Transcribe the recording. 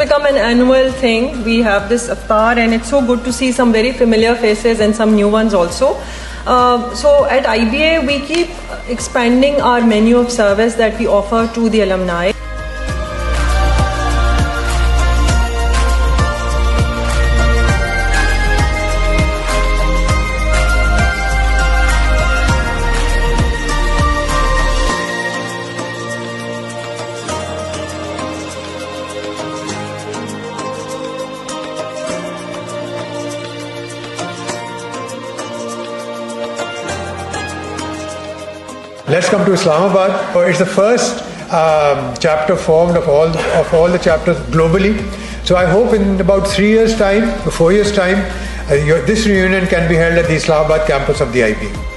become an annual thing. We have this Iftar, and it's so good to see some very familiar faces and some new ones also. So at IBA, we keep expanding our menu of service that we offer to the alumni. Let's come to Islamabad. It's the first chapter formed of all the chapters globally. So I hope in about 3 years' time, 4 years' time, this reunion can be held at the Islamabad campus of the IB.